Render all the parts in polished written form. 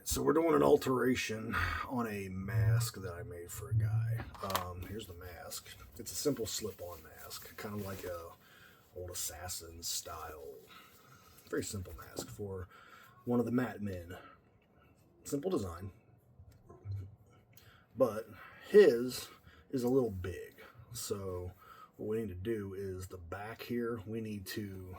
So we're doing an alteration on a mask that I made for a guy. Here's the mask. It's a simple slip-on mask, kind of like a old assassin style. Very simple mask for one of the Mat Men. Simple design, but his is a little big. So what we need to do is the back here, we need to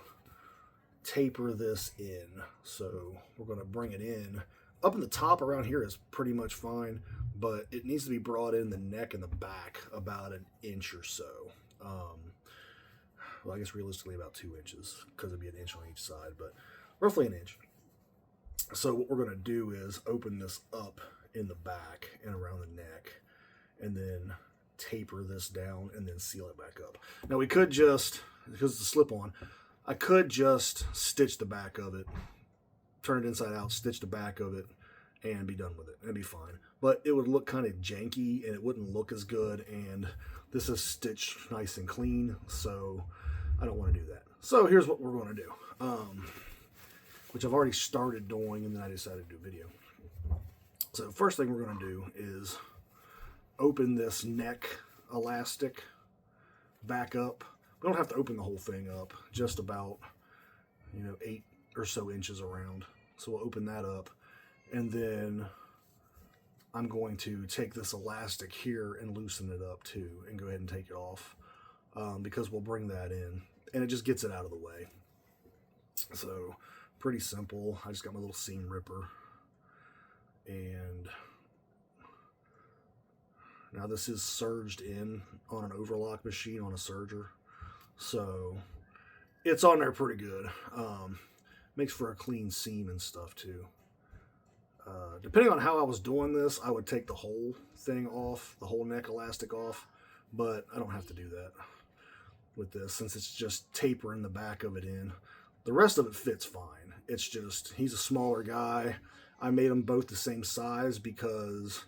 taper this in. So we're going to bring it in. Up in the top around here is pretty much fine, but it needs to be brought in the neck and the back about an inch or so. Well, I guess realistically about 2 inches, because it'd be an inch on each side, but roughly an inch. So what we're going to do is open this up in the back and around the neck, and then taper this down and then seal it back up. Now we could just, because it's a slip-on, I could just stitch the back of it, turn it inside out, stitch the back of it, and be done with it. It'd be fine. But it would look kind of janky, and it wouldn't look as good, and this is stitched nice and clean, so I don't want to do that. So here's what we're going to do, which I've already started doing, and then I decided to do a video. So first thing we're going to do is open this neck elastic back up. We don't have to open the whole thing up, just about, 8 or so inches around. So we'll open that up, and then I'm going to take this elastic here and loosen it up too, and go ahead and take it off, because we'll bring that in, and it just gets it out of the way. So pretty simple. I just got my little seam ripper, and now this is serged in on an overlock machine on a serger, so it's on there pretty good. Makes for a clean seam and stuff too. Depending on how I was doing this, I would take the whole thing off, the whole neck elastic off, but I don't have to do that with this since it's just tapering the back of it in. The rest of it fits fine. It's just, he's a smaller guy. I made them both the same size because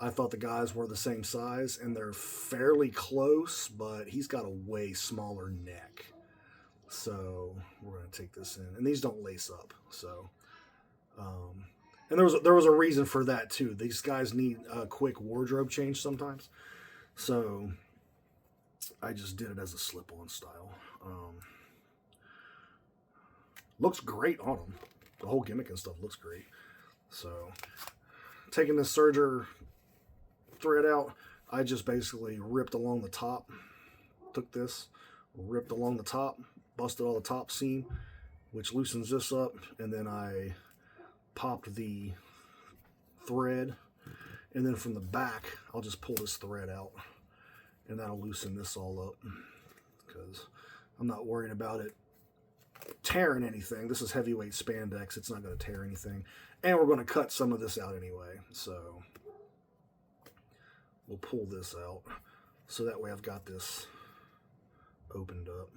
I thought the guys were the same size, and they're fairly close, but he's got a way smaller neck. So we're going to take this in, and these don't lace up. So, and there was a reason for that too. These guys need a quick wardrobe change sometimes. So I just did it as a slip-on style. Looks great on them. The whole gimmick and stuff looks great. So taking this serger thread out, I just basically ripped along the top. Took this, ripped along the top, busted all the top seam, which loosens this up, and then I popped the thread, and then from the back I'll just pull this thread out, and that'll loosen this all up, because I'm not worried about it tearing anything. This is heavyweight spandex. It's not going to tear anything, and we're going to cut some of this out anyway, so we'll pull this out so that way I've got this opened up.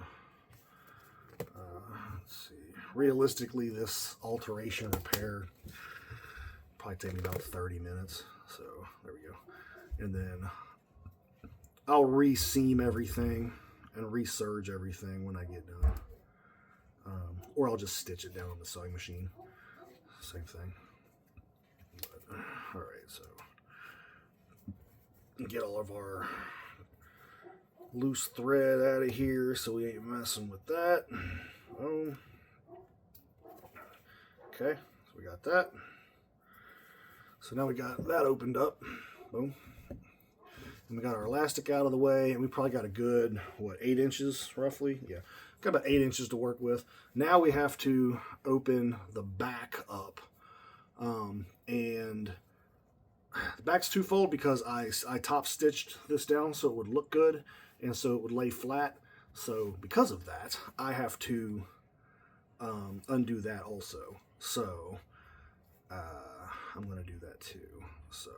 Let's see. Realistically, this alteration repair probably take me about 30 minutes. So there we go. And then I'll re-seam everything and resurge everything when I get done. Or I'll just stitch it down on the sewing machine. Same thing. But, all right, so get all of our loose thread out of here so we ain't messing with that. Boom. Okay, so we got that. So now we got that opened up. Boom. And we got our elastic out of the way, and we probably got a good, 8 inches roughly? Yeah, got about 8 inches to work with. Now we have to open the back up. And the back's twofold because I top stitched this down so it would look good, and so it would lay flat. So because of that, I have to undo that also. So I'm going to do that too. So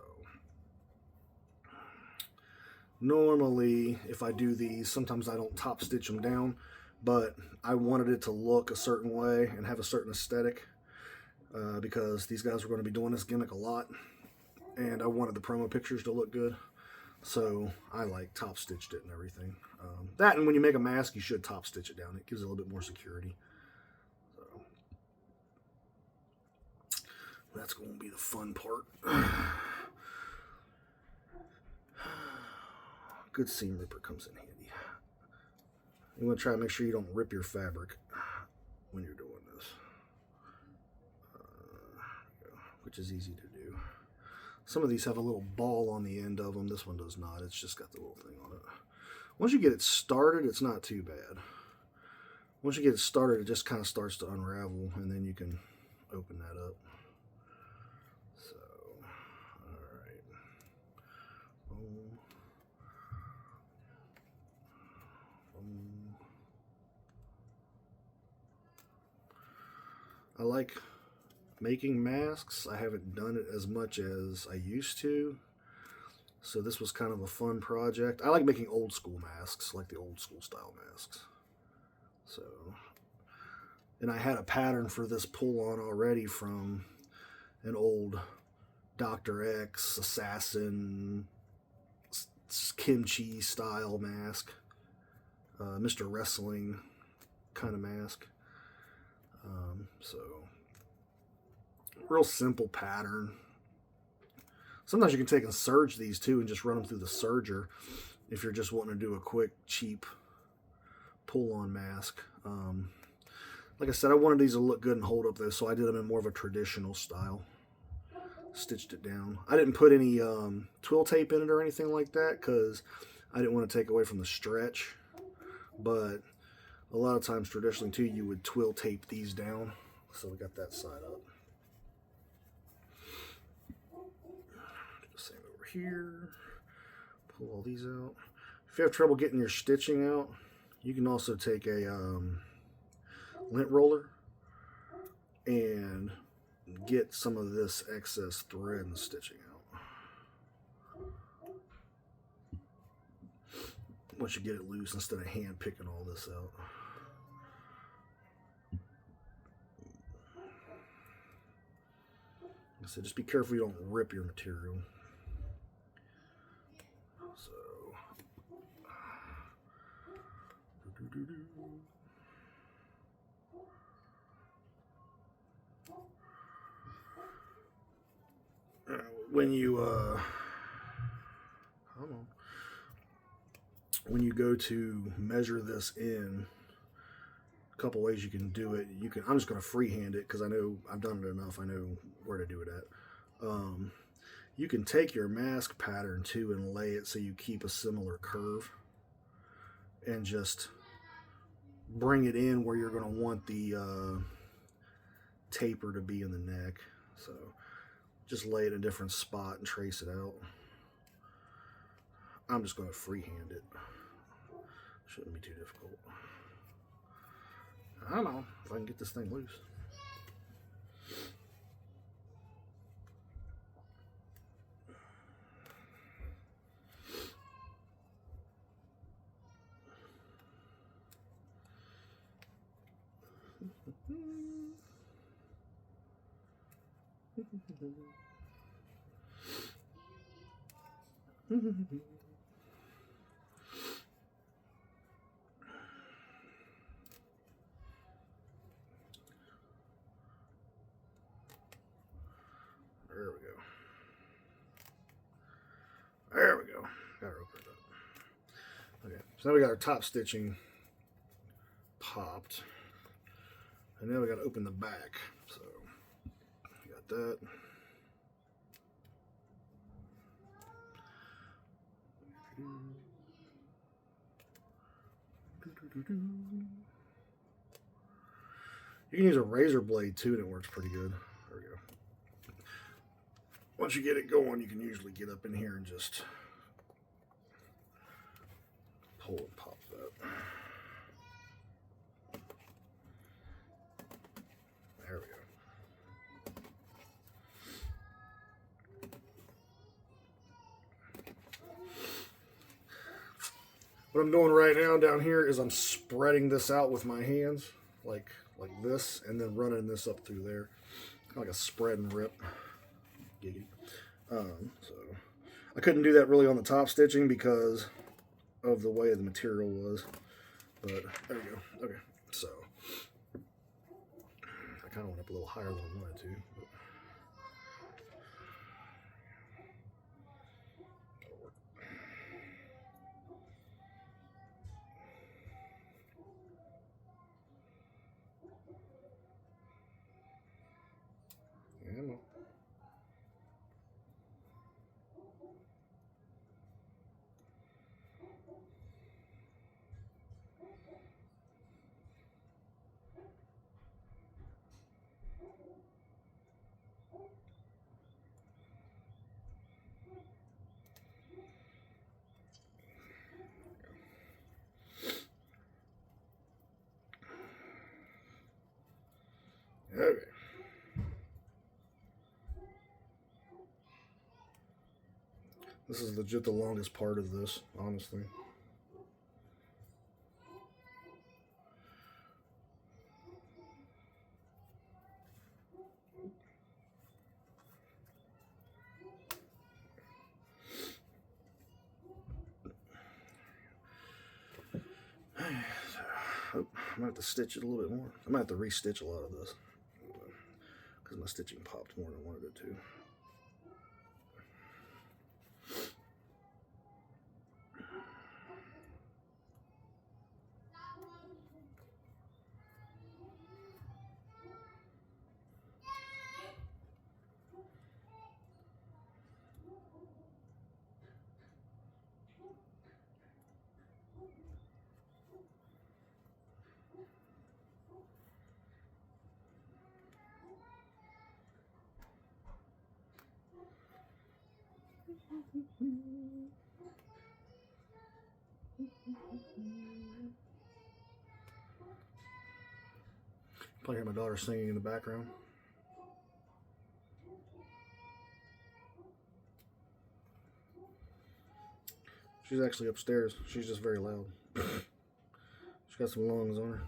normally if I do these, sometimes I don't top stitch them down, but I wanted it to look a certain way and have a certain aesthetic, because these guys were going to be doing this gimmick a lot, and I wanted the promo pictures to look good. So I top stitched it and everything. That, and when you make a mask, you should top stitch it down. It gives it a little bit more security. So That's going to be the fun part. Good seam ripper comes in handy. You want to try to make sure you don't rip your fabric when you're doing this, which is easy to do. Some of these have a little ball on the end of them. This one does not. It's just got the little thing on it. Once you get it started, it's not too bad. Once you get it started, it just kind of starts to unravel, and then you can open that up. So, all right. Boom. Boom. I like making masks. I haven't done it as much as I used to, so this was kind of a fun project. I like making old school masks, like the old school style masks. So, and I had a pattern for this pull-on already from an old Dr. X assassin kimchi style mask, Mr. Wrestling kind of mask. So real simple pattern. Sometimes you can take and serge these too and just run them through the serger if you're just wanting to do a quick, cheap pull-on mask. Like I said, I wanted these to look good and hold up though, so I did them in more of a traditional style. Stitched it down. I didn't put any twill tape in it or anything like that because I didn't want to take away from the stretch. But a lot of times traditionally too, you would twill tape these down. So we got that side up. Do the same over here. Pull all these out. If you have trouble getting your stitching out, you can also take a lint roller and get some of this excess thread and stitching out. Once you get it loose, instead of hand picking all this out. So just be careful you don't rip your material. So, when you when you go to measure this in, a couple ways you can do it. I'm just going to freehand it because I know I've done it enough. I know where to do it at. You can take your mask pattern too and lay it so you keep a similar curve, and just bring it in where you're going to want the taper to be in the neck. So just lay it in a different spot and trace it out. I'm just going to freehand it. Shouldn't be too difficult. I don't know if I can get this thing loose. There we go. There we go. Gotta open it up. Okay, so now we got our top stitching popped. And now we gotta open the back. So, got that. You can use a razor blade too, and it works pretty good. There we go. Once you get it going, you can usually get up in here and just pull and pop that. There we go. What I'm doing right now down here is I'm spreading this out with my hands, like this, and then running this up through there, kind of like a spread and rip. Giggity. So I couldn't do that really on the top stitching because of the way the material was, but there we go. Okay, so I kind of went up a little higher than I wanted to. But This is legit the longest part of this, honestly. I'm gonna have to stitch it a little bit more. I'm gonna have to re-stitch a lot of this because my stitching popped more than I wanted it to. Probably hear my daughter singing in the background. She's actually upstairs. She's just very loud. She's got some lungs on her.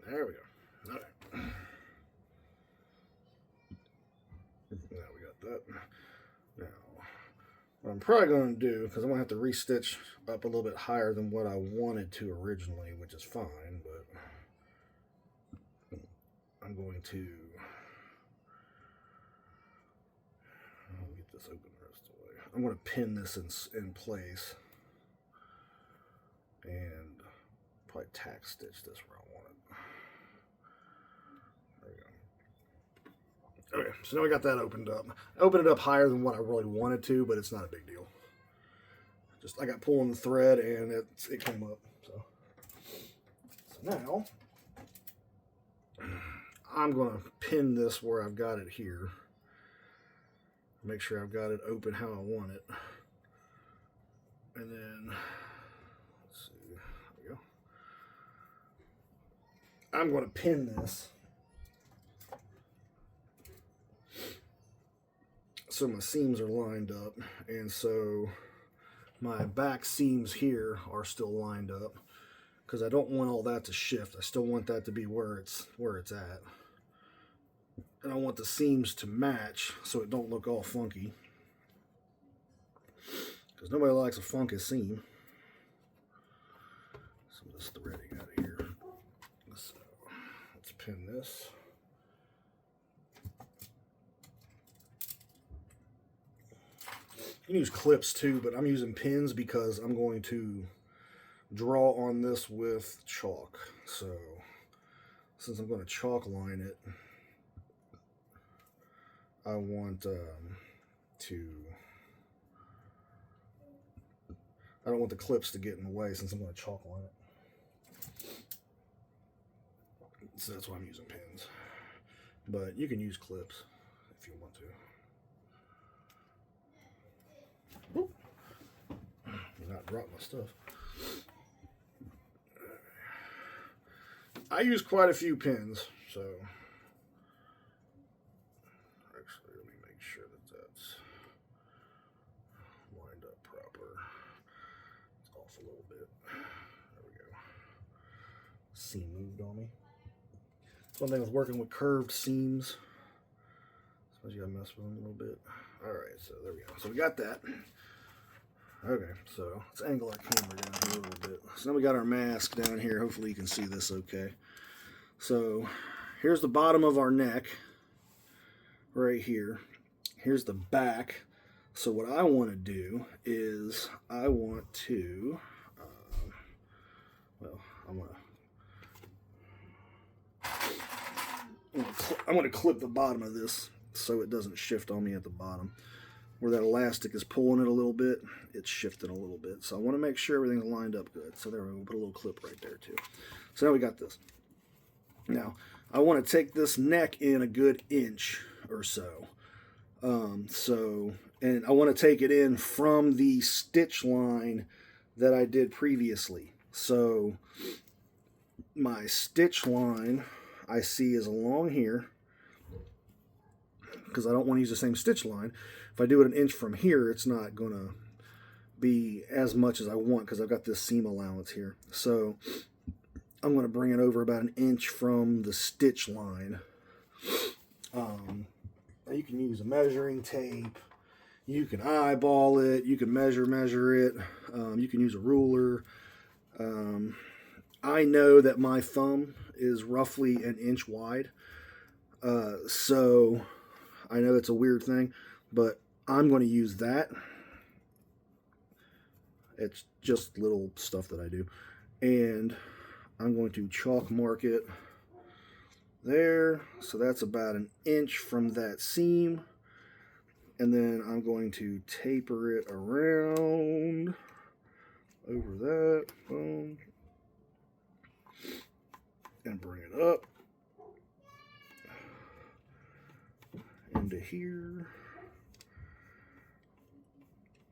There we go. All right. Now we got that. Now, what I'm probably going to do, because I'm going to have to re-stitch up a little bit higher than what I wanted to originally, which is fine, but I'm going to get this open the rest of the way. I'm going to pin this in place and probably tack stitch this where I want it. There we go. Okay, so now we got that opened up. I opened it up higher than what I really wanted to, but it's not a big deal. Just I got pulling the thread and it came up. So now I'm going to pin this where I've got it here. Make sure I've got it open how I want it. And then, let's see, there we go. I'm going to pin this so my seams are lined up, and so my back seams here are still lined up, because I don't want all that to shift. I still want that to be where it's at. And I want the seams to match so it don't look all funky, because nobody likes a funky seam. Some of this threading out of here. So let's pin this. You can use clips too, but I'm using pins because I'm going to draw on this with chalk. So since I'm going to chalk line it, I want I don't want the clips to get in the way since I'm going to chalk line it. So that's why I'm using pins. But you can use clips if you want to. Not drop my stuff. I use quite a few pins, so actually let me make sure that that's lined up proper. It's off a little bit. There we go. Seam moved on me. That's one thing with working with curved seams. Suppose you gotta mess with them a little bit. Alright, so there we go. So we got that. Okay, so let's angle our camera down here a little bit. So now we got our mask down here. Hopefully you can see this okay. So here's the bottom of our neck right here. Here's the back. So what I want to do is I want to, well, I'm going to I'm going to clip the bottom of this so it doesn't shift on me at the bottom. Where that elastic is pulling it a little bit, it's shifting a little bit. So I want to make sure everything's lined up good. So there we go, we'll put a little clip right there too. So now we got this. Now, I want to take this neck in a good inch or so. And I want to take it in from the stitch line that I did previously. So my stitch line I see is along here, because I don't want to use the same stitch line. If I do it an inch from here, it's not going to be as much as I want because I've got this seam allowance here. So I'm going to bring it over about an inch from the stitch line. You can use a measuring tape. You can eyeball it. You can measure it. You can use a ruler. I know that my thumb is roughly an inch wide. So I know it's a weird thing, but I'm going to use that. It's just little stuff that I do. And I'm going to chalk mark it there. So that's about an inch from that seam. And then I'm going to taper it around over that. Boom. And bring it up into here.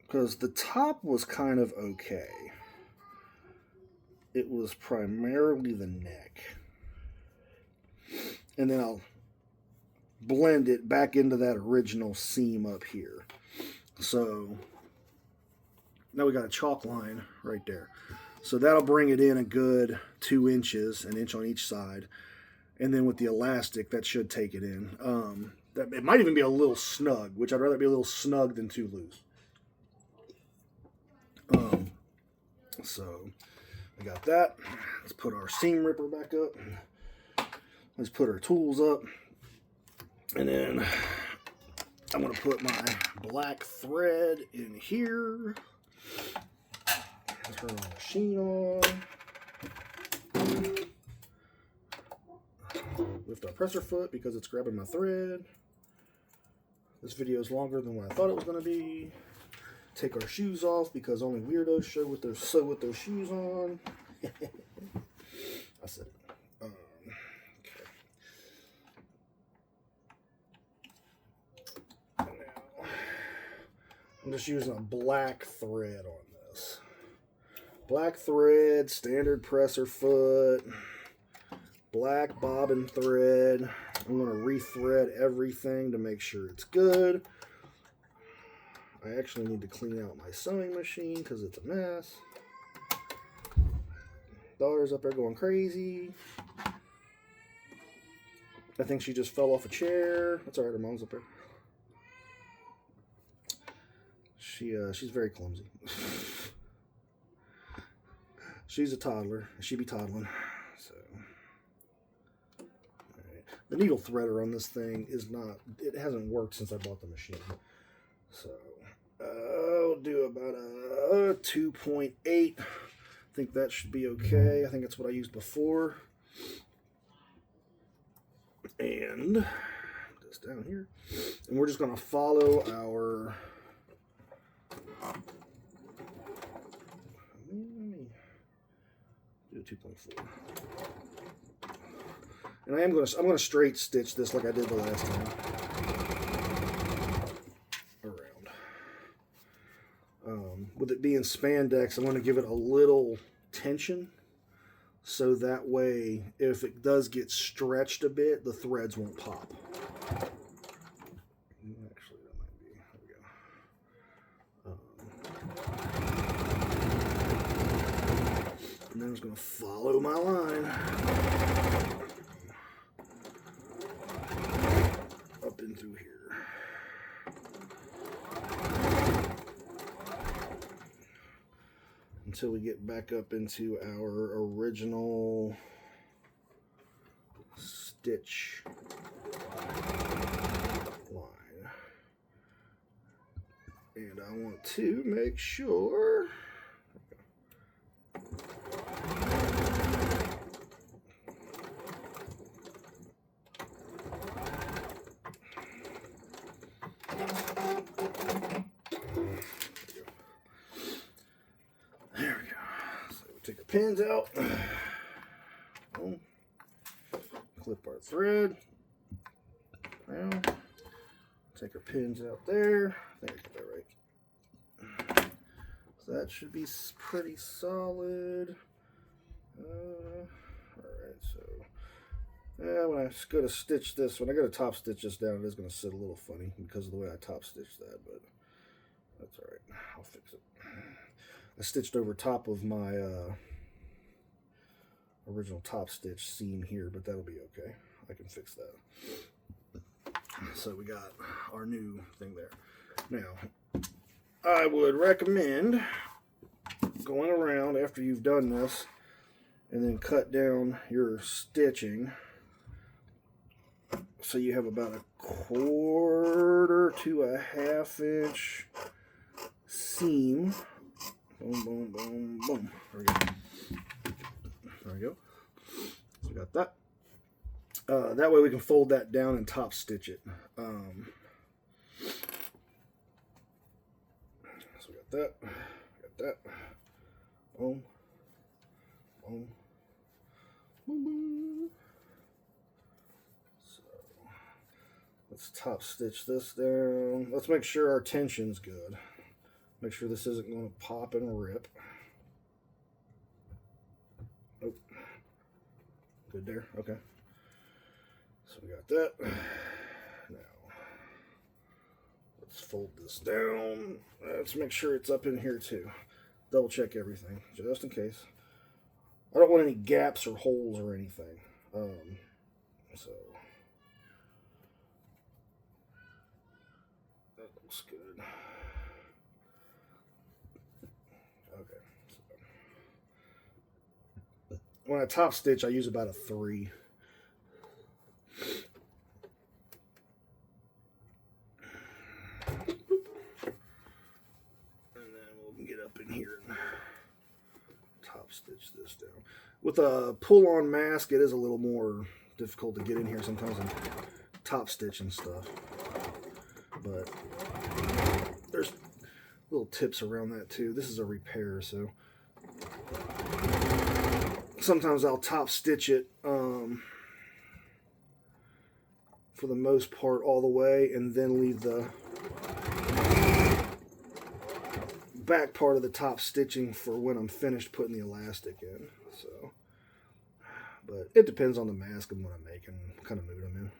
Because the top was kind of okay. It was primarily the neck. And then I'll blend it back into that original seam up here. So now we got a chalk line right there. So that'll bring it in a good 2 inches, an inch on each side. And then with the elastic, that should take it in. It might even be a little snug, which I'd rather be a little snug than too loose. So we got that. Let's put our seam ripper back up. Let's put our tools up. And then I'm going to put my black thread in here. Turn the machine on. Lift our presser foot because it's grabbing my thread. This video is longer than what I thought it was going to be. Take our shoes off because only weirdos sew with their shoes on. I said it. Okay. Now, I'm just using a black thread on this. Black thread, standard presser foot, black bobbin thread. I'm going to rethread everything to make sure it's good. I actually need to clean out my sewing machine because it's a mess. Daughter's up there going crazy. I think she just fell off a chair. That's all right, her mom's up there. She's very clumsy. She's a toddler. She be toddling. So, all right. The needle threader on this thing it hasn't worked since I bought the machine. So I'll do about a 2.8. I think that should be okay. I think that's what I used before. And this down here. And we're just going to follow our... Do a 2.4. And I'm going to straight stitch this like I did the last time. With it being spandex, I'm going to give it a little tension so that way if it does get stretched a bit, the threads won't pop. Actually, that might be, there we go. And then I'm just going to follow my line up and through here. Until we get back up into our original stitch line. And I want to make sure Take our pins out. Boom. Clip our thread. Now, take our pins out there. I think I got that right. So that should be pretty solid. Alright, so when I go to stitch this, when I go to top stitch this down, it is going to sit a little funny because of the way I top stitched that, but that's alright. I'll fix it. I stitched over top of my original top stitch seam here, but that'll be okay. I can fix that. So we got our new thing there. Now, I would recommend going around after you've done this and then cut down your stitching so you have about 1/4 to 1/2 inch seam. Boom, boom, boom, boom. There we go. There we go. So we got that. That way we can fold that down and top stitch it. So we got that. Got that. Boom. Boom. Boom, boom. So let's top stitch this down. Let's make sure our tension's good. Make sure this isn't going to pop and rip. Oh. Good there. Okay. So we got that. Now, let's fold this down. Let's make sure it's up in here too. Double check everything, just in case. I don't want any gaps or holes or anything. So that looks good. Okay. So when I top stitch, I use about a 3. Up in here and top stitch this down. With a pull-on mask, it is a little more difficult to get in here sometimes and top stitch and stuff. But there's little tips around that too. This is a repair, so sometimes I'll top stitch it for the most part all the way and then leave the back part of the top stitching for when I'm finished putting the elastic in. So, but it depends on the mask and what I'm making, what kind of mood I'm in.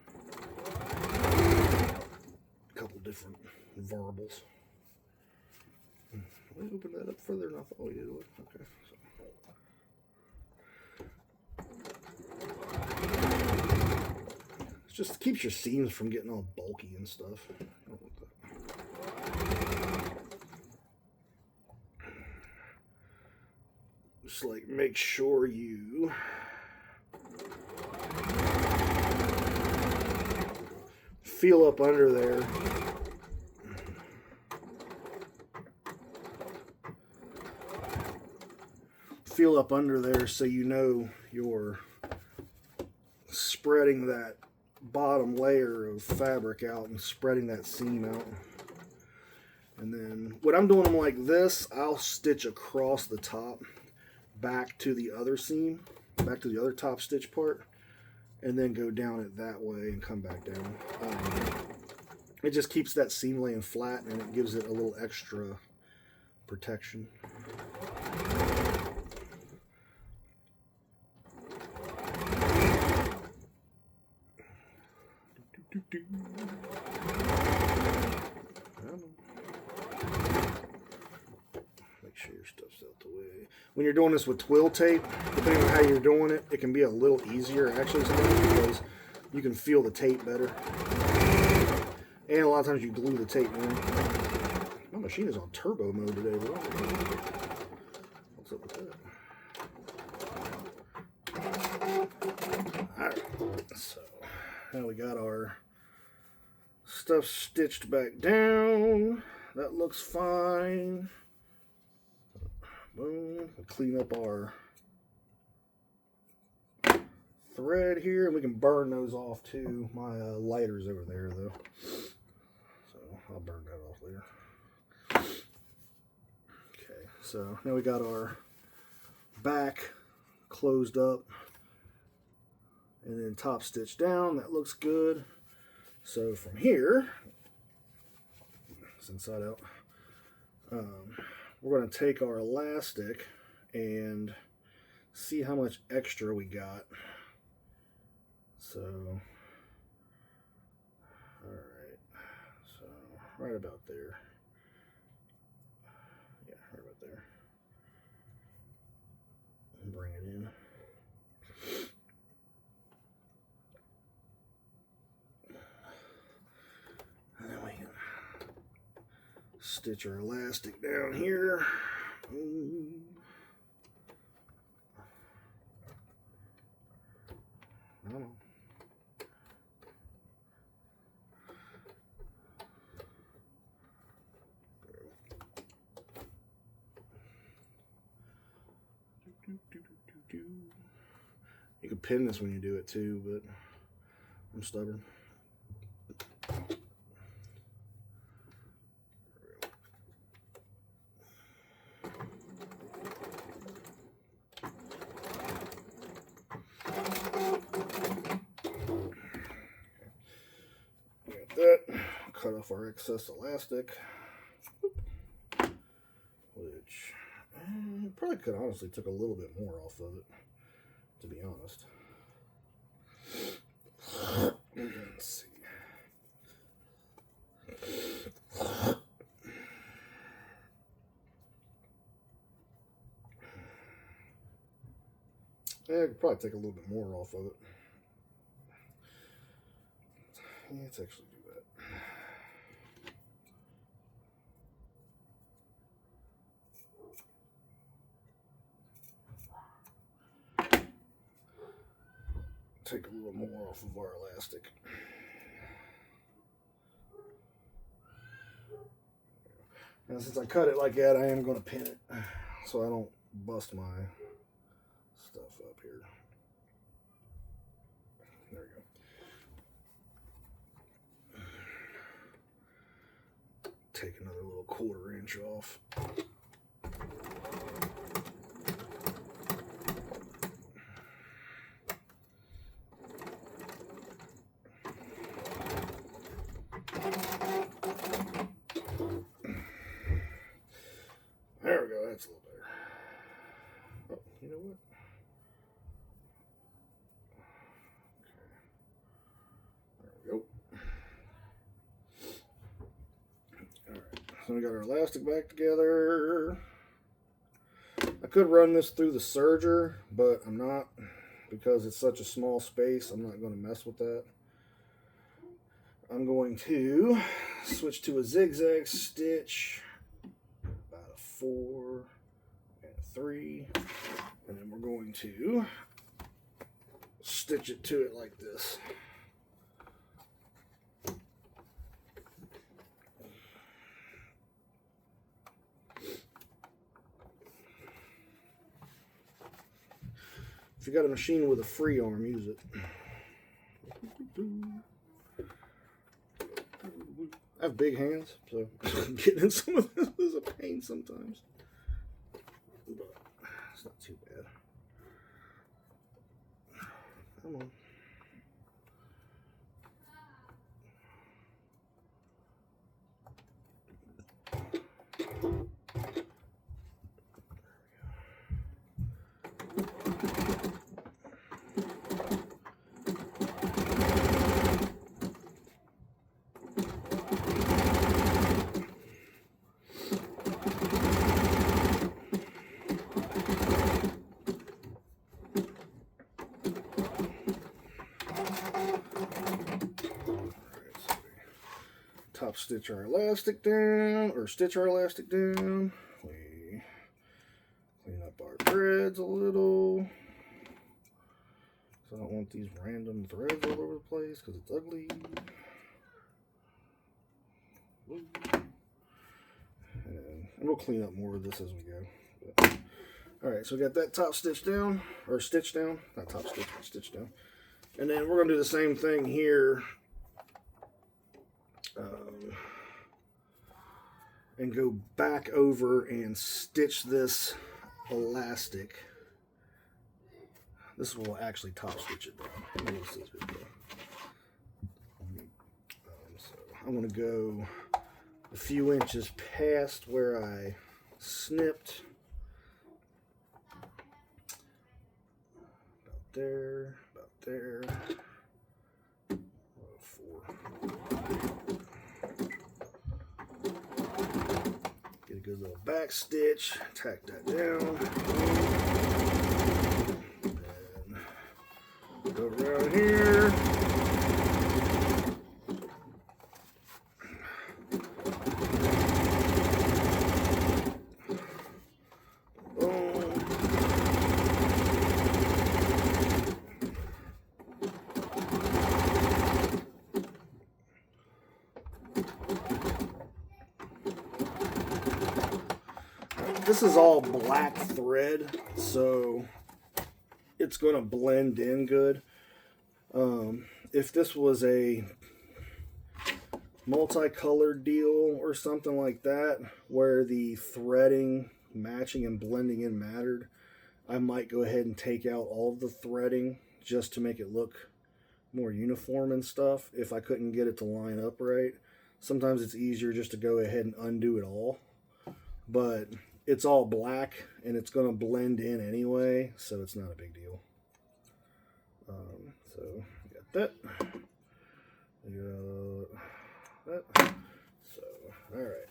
A couple different variables. Let me open that up further than I thought we did. Okay. So. It just keeps your seams from getting all bulky and stuff. I don't want that. Just like make sure you feel up under there. Feel up under there so you know you're spreading that bottom layer of fabric out and spreading that seam out. And then when I'm doing them like this, I'll stitch across the top back to the other seam, back to the other top stitch part, and then go down it that way and come back down. It just keeps that seam laying flat and it gives it a little extra protection. Make sure your stuff's out the way. When you're doing this with twill tape, depending on how you're doing it, it can be a little easier actually sometimes because you can feel the tape better. And a lot of times you glue the tape in. My machine is on turbo mode today, but what's up with that? Alright, so now we got our stuff stitched back down. That looks fine. Boom. We'll clean up our thread here, and we can burn those off too. My lighter's over there though, so I'll burn that off later. Okay, so now we got our back closed up and then top stitch down. That looks good. So from here, it's inside out, we're going to take our elastic and see how much extra we got. So, alright, so right about there. Yeah, right about there. Bring it in. And then we can stitch our elastic down here. You can pin this when you do it too, but I'm stubborn. Got that. Cut off our excess elastic, which probably could honestly took a little bit more off of it, to be honest. Let's see. Yeah, I could probably take a little bit more off of it. Yeah, let's actually do that. Take a little more off of our elastic. Now, since I cut it like that, I am going to pin it so I don't bust my stuff up here. There we go. Take another little 1/4 inch off. There we go, that's a little better. Oh, you know what? Okay. There we go. Alright, so we got our elastic back together. I could run this through the serger, but I'm not, because it's such a small space. I'm not going to mess with that. I'm going to switch to a zigzag stitch, about a 4 and a 3, and then we're going to stitch it to it like this. If you got a machine with a free arm, use it. I have big hands, so getting in some of this is a pain sometimes. But it's not too bad. Come on. Top stitch our elastic down, or stitch our elastic down. We clean up our threads a little. So I don't want these random threads all over the place because it's ugly. And we'll clean up more of this as we go. Alright, so we got that top stitch down, or stitch down. Not top stitch, but stitch down. And then we're going to do the same thing here. And go back over and stitch this elastic this will actually top stitch it down. So I'm going to go a few inches past where I snipped. About there, about there. Get a good little back stitch, tack that down, and go around here. This is all black thread, so it's going to blend in good. If this was a multicolored deal or something like that, where the threading, matching, and blending in mattered, I might go ahead and take out all of the threading just to make it look more uniform and stuff if I couldn't get it to line up right. Sometimes it's easier just to go ahead and undo it all. But it's all black and it's going to blend in anyway, so it's not a big deal. So we got that. We got that. So, all right.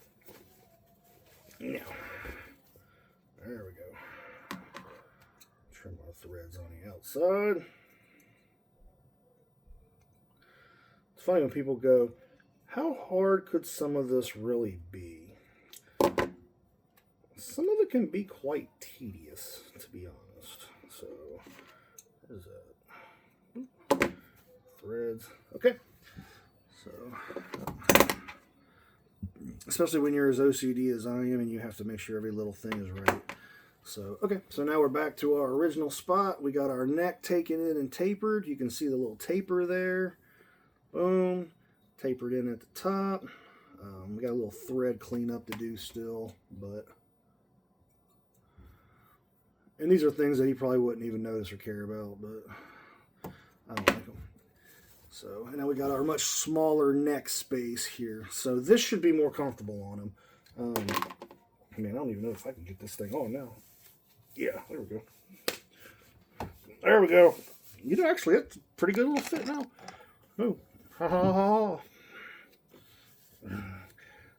Now, there we go. Trim our threads on the outside. It's funny when people go, how hard could some of this really be? Some of it can be quite tedious, to be honest. So, what is that? Threads. Okay. So, especially when you're as OCD as I am and you have to make sure every little thing is right. So, okay. So now we're back to our original spot. We got our neck taken in and tapered. You can see the little taper there. Boom. Tapered in at the top. We got a little thread cleanup to do still, but... And these are things that he probably wouldn't even notice or care about, but I don't like them. So, and now we got our much smaller neck space here. So this should be more comfortable on him. Man, I don't even know if I can get this thing on now. Yeah, there we go. There we go. You know, actually, it's a pretty good little fit now. Oh, ha ha ha.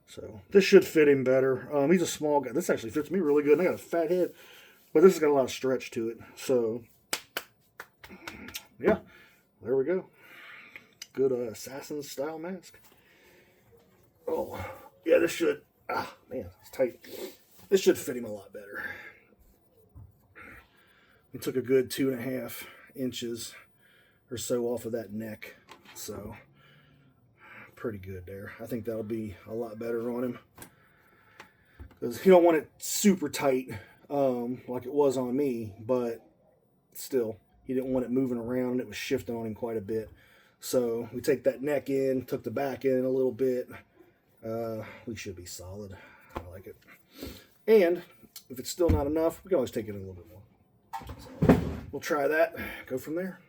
So this should fit him better. He's a small guy. This actually fits me really good. And I got a fat head. But this has got a lot of stretch to it. So, yeah, there we go. Good assassin style mask. Oh, yeah, this should, man, it's tight. This should fit him a lot better. We took a good 2.5 inches or so off of that neck. So, pretty good there. I think that'll be a lot better on him. Because you don't want it super tight. Like it was on me, but still, he didn't want it moving around. It was shifting on him quite a bit. So we take that neck in, took the back in a little bit. We should be solid. I like it. And if it's still not enough, we can always take it in a little bit more. So we'll try that, go from there.